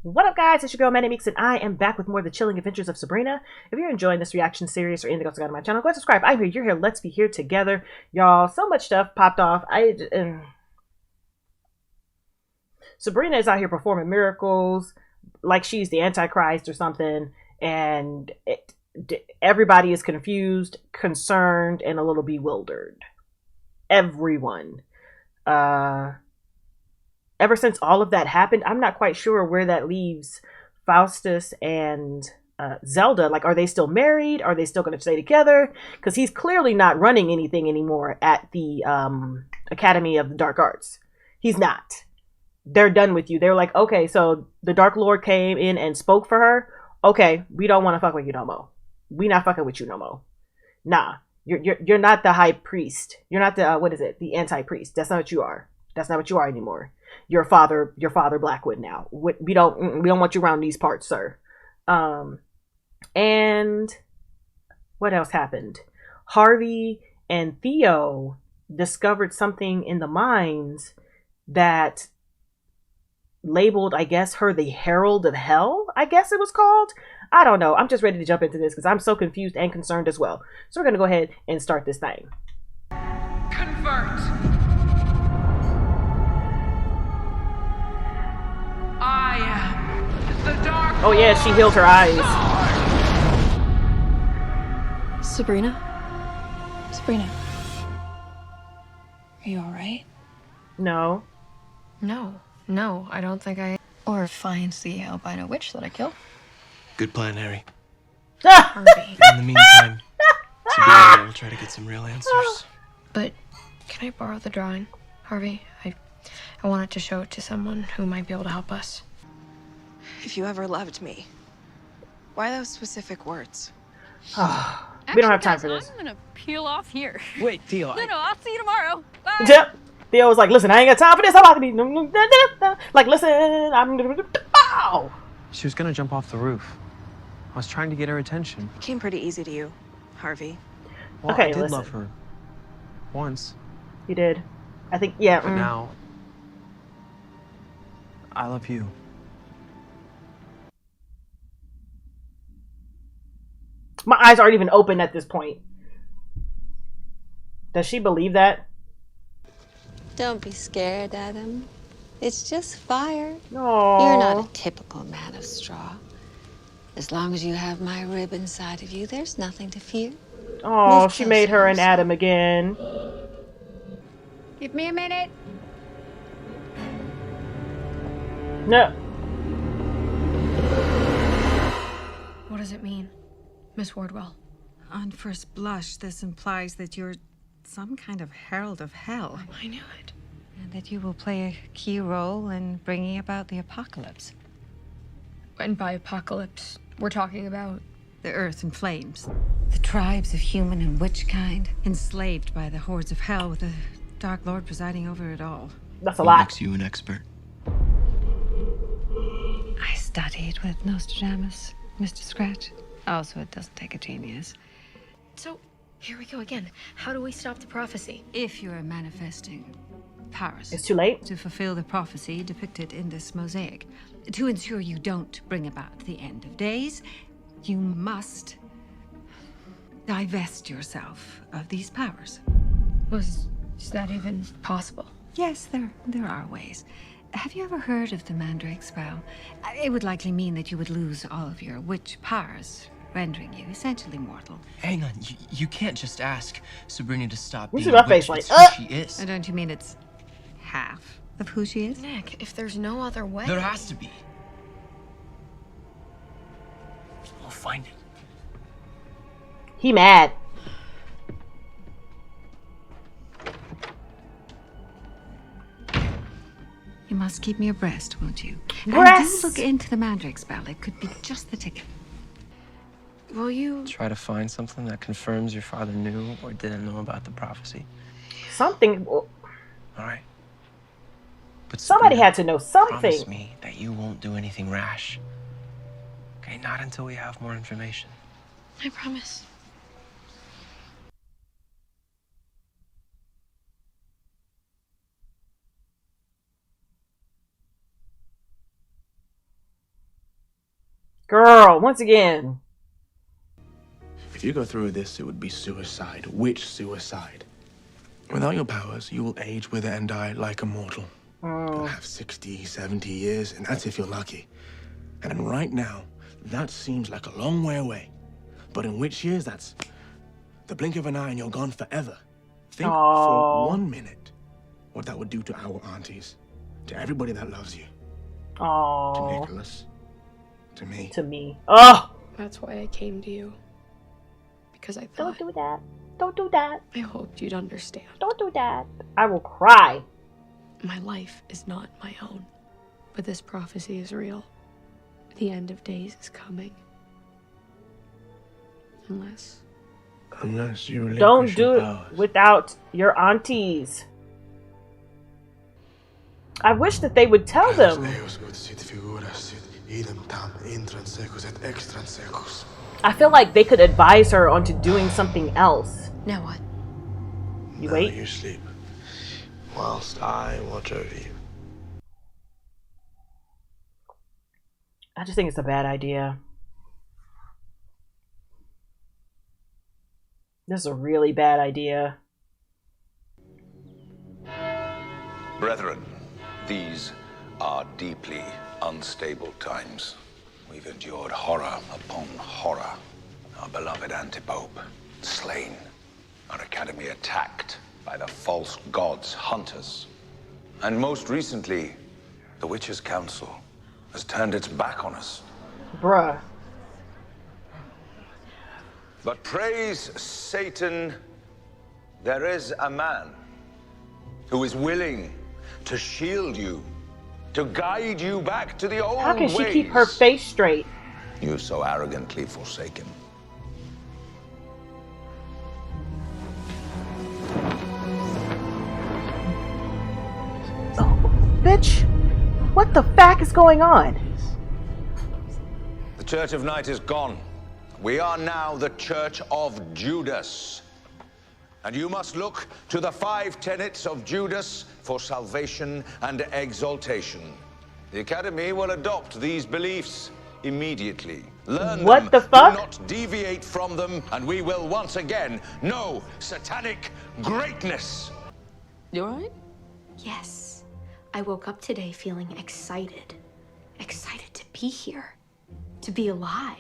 What up, guys? It's your girl ManicMeeks, and I am back with more of the chilling adventures of Sabrina. If you're enjoying this reaction series or anything else on my channel, go ahead and subscribe. I'm here, you're here, let's be here together. Y'all, so much stuff popped off. Sabrina is out here performing miracles like she's the Antichrist or something, and everybody is confused, concerned, and a little bewildered. Everyone. Ever since all of that happened, I'm not quite sure where that leaves Faustus and Zelda. Like, are they still married? Are they still going to stay together? Because he's clearly not running anything anymore at the Academy of the Dark Arts. He's not. They're done with you. They're like, okay, so the Dark Lord came in and spoke for her. Okay, we don't want to fuck with you no more. We not fucking with you no more. Nah, you're not the high priest. You're not the what is it? The anti-priest. That's not what you are. That's not what you are anymore. Your father Blackwood now. We don't want you around these parts, sir. And what else happened? Harvey and Theo discovered something in the mines that labeled, I guess, her the Herald of Hell, I guess it was called. I don't know. I'm just ready to jump into this because I'm so confused and concerned as well. So we're going to go ahead and start this thing. Convert. I am the Dark Lord. Oh yeah, she healed her eyes. Sabrina? Sabrina. Are you alright? No. No, I don't think I... Or find the albino witch that I killed. Good plan, Harry. Harvey. In the meantime, Sabrina and I will try to get some real answers. But can I borrow the drawing, Harvey? I wanted to show it to someone who might be able to help us. If you ever loved me, why those specific words? We don't have time for this. I'm gonna peel off here. Wait, Theo. No, I'll see you tomorrow. Bye. Yep. Theo was like, listen, I ain't got time for this. I'm about to be like, listen, I'm ow. She was gonna jump off the roof. I was trying to get her attention. It came pretty easy to you, Harvey. Well, Okay, I did listen. love her. Once. You did. I think, yeah. But now, I love you. My eyes aren't even open at this point. Does she believe that? Don't be scared, Adam. It's just fire. No. You're not a typical man of straw. As long as you have my rib inside of you, there's nothing to fear. Oh, Move she made closer, her and Elsa. Adam again. Give me a minute. No. What does it mean, Miss Wardwell? On first blush, this implies that you're some kind of herald of hell. I knew it. And that you will play a key role in bringing about the apocalypse. And by apocalypse, we're talking about... The earth in flames. The tribes of human and witch kind, enslaved by the hordes of hell with the Dark Lord presiding over it all. That's a What lot. makes you an expert? I studied with Nostradamus, Mr. Scratch. Also, it doesn't take a genius. So, here we go again. How do we stop the prophecy? If you are manifesting powers. It's too late. To fulfill the prophecy depicted in this mosaic. To ensure you don't bring about the end of days, you must divest yourself of these powers. Is that even possible? Yes, there are ways. Have you ever heard of the Mandrake spell? It would likely mean that you would lose all of your witch powers, rendering you essentially mortal. Hang on, you can't just ask Sabrina to stop You being see a my face witch. like, It's who she is. And don't you mean it's half of who she is? Nick, if there's no other way... There has to be. We'll find it. He mad. You must keep me abreast, won't you? Breast. And do look into the Mandrake spell. It could be just the ticket. Will you... Try to find something that confirms your father knew or didn't know about the prophecy. Something. All right. But Somebody Sabrina, had to know something. promise me that you won't do anything rash. Okay, not until we have more information. I promise. Girl, once again. If you go through this, it would be suicide. Which suicide? Without your powers, you will age, wither, and die like a mortal. You'll have 60, 70 years, and that's if you're lucky. And right now, that seems like a long way away. But in which years, that's the blink of an eye and you're gone forever. Think for 1 minute what that would do to our aunties, to everybody that loves you. To Nicholas, to me. To me. Oh! That's why I came to you. Because I thought... Don't do that. Don't do that. I hoped you'd understand. Don't do that. I will cry. My life is not my own. But this prophecy is real. The end of days is coming. Unless you relinquish don't do your it powers. without your aunties. I wish that they would tell them. I feel like they could advise her onto doing something else. Now what? You wait. You sleep, whilst I watch over you. I just think it's a bad idea. This is a really bad idea. Brethren, these are deeply unstable times. We've endured horror upon horror. Our beloved anti-pope slain. Our academy attacked by the false gods' hunters. And most recently, the Witches' Council has turned its back on us. Bruh. But praise Satan, there is a man who is willing to shield you, to guide you back to the old ways. How can she keep her face straight? You've so arrogantly forsaken. Oh, bitch, what the fuck is going on? The Church of Night is gone. We are now the Church of Judas. And you must look to the 5 tenets of Judas for salvation and exaltation. The Academy will adopt these beliefs immediately. Learn what them, the fuck? do not deviate from them, and we will once again know satanic greatness. You alright? Yes. I woke up today feeling excited. Excited to be here. To be alive.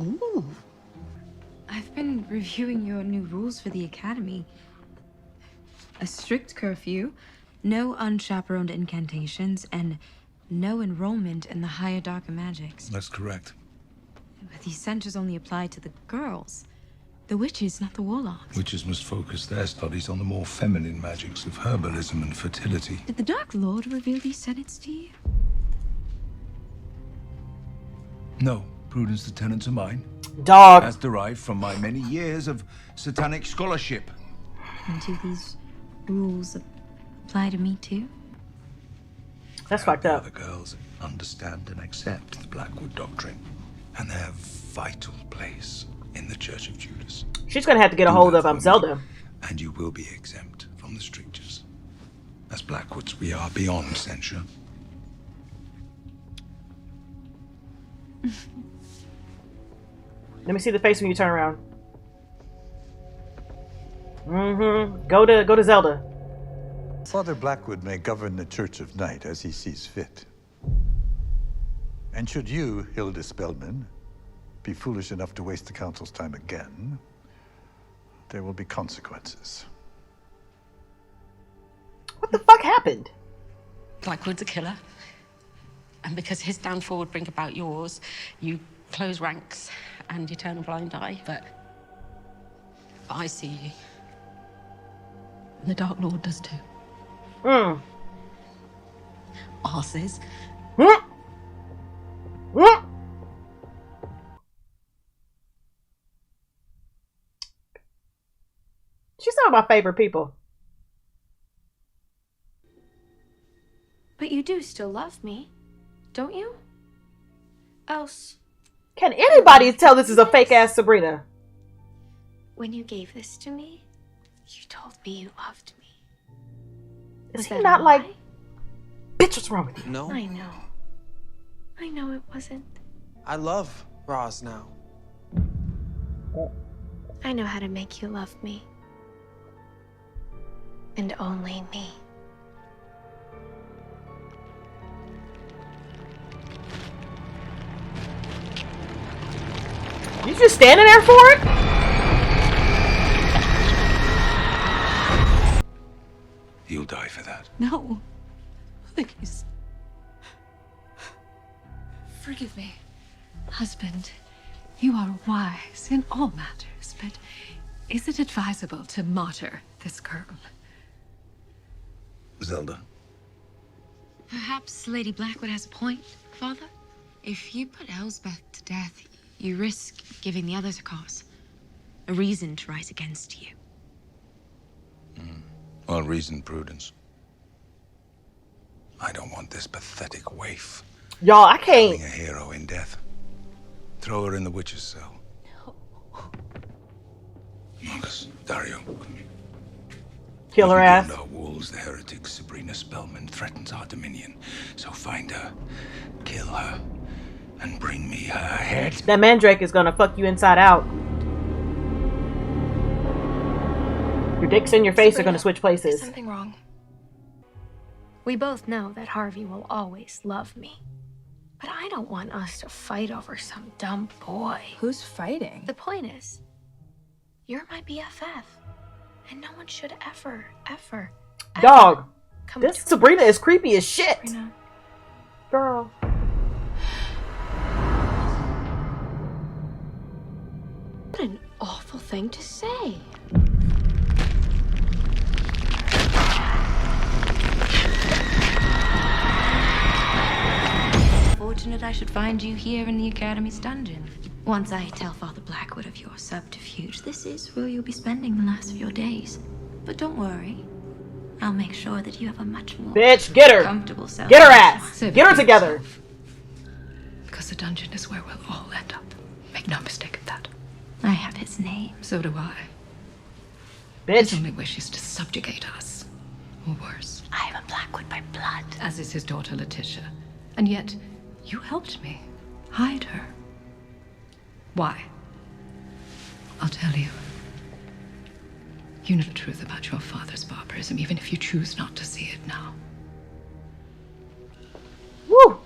Ooh. I've been reviewing your new rules for the Academy. A strict curfew, no unchaperoned incantations, and no enrollment in the higher darker magics. That's correct. But these censures only apply to the girls. The witches, not the warlocks. Witches must focus their studies on the more feminine magics of herbalism and fertility. Did the Dark Lord reveal these tenets to you? No. Prudence, the tenets are mine. Dog. As derived from my many years of satanic scholarship. And do these rules apply to me too? That's fucked up. The girls understand and accept the Blackwood doctrine and their vital place in the Church of Judas. She's gonna have to get a hold of Zelda. And you will be exempt from the strictures. As Blackwoods, we are beyond censure. Let me see the face when you turn around. Go to Zelda. Father Blackwood may govern the Church of Night as he sees fit. And should you, Hilda Spellman, be foolish enough to waste the Council's time again, there will be consequences. What the fuck happened? Blackwood's a killer. And because his downfall would bring about yours, you close ranks and you turn a blind eye. But I see you. And the Dark Lord does too. Arses. She's not my favorite people. But you do still love me, don't you? Else... Can anybody tell this is a fake-ass Sabrina? When you gave this to me, you told me you loved me. Is he not like... Bitch, what's wrong with you? No. I know. I know it wasn't. I love Roz now. I know how to make you love me. And only me. You just standing there for it? You'll die for that. No. Please. Forgive me. Husband, you are wise in all matters, but is it advisable to martyr this girl? Zelda. Perhaps Lady Blackwood has a point, Father? If you put Elsbeth to death, you risk giving the others a cause. A reason to rise against you. Well, reason, prudence. I don't want this pathetic waif. Y'all, I can't. Being a hero in death. Throw her in the witch's cell. No. Marcus, Dario, come here. Kill her ass. Beyond our walls, the heretic Sabrina Spellman threatens our dominion. So find her, kill her, and bring me her head. That Mandrake is gonna fuck you inside out. Your dicks and your face are gonna switch places. Is something wrong? We both know that Harvey will always love me. But I don't want us to fight over some dumb boy. Who's fighting? The point is, you're my BFF. And no one should ever Dog, come this Sabrina is creepy as shit. Sabrina. Girl. What an awful thing to say. Fortunate I should find you here in the Academy's dungeon. Once I tell Father Blackwood of your subterfuge, this is where you'll be spending the last of your days. But don't worry. I'll make sure that you have a much more Bitch, get her. comfortable self. Get her ass. Get her together. Because the dungeon is where we'll all end up. Make no mistake of that. I have his name. So do I. Bitch. His only wish is to subjugate us. Or worse. I am a Blackwood by blood. As is his daughter Letitia. And yet, you helped me hide her. Why? I'll tell you. You know the truth about your father's barbarism, even if you choose not to see it now. Woo!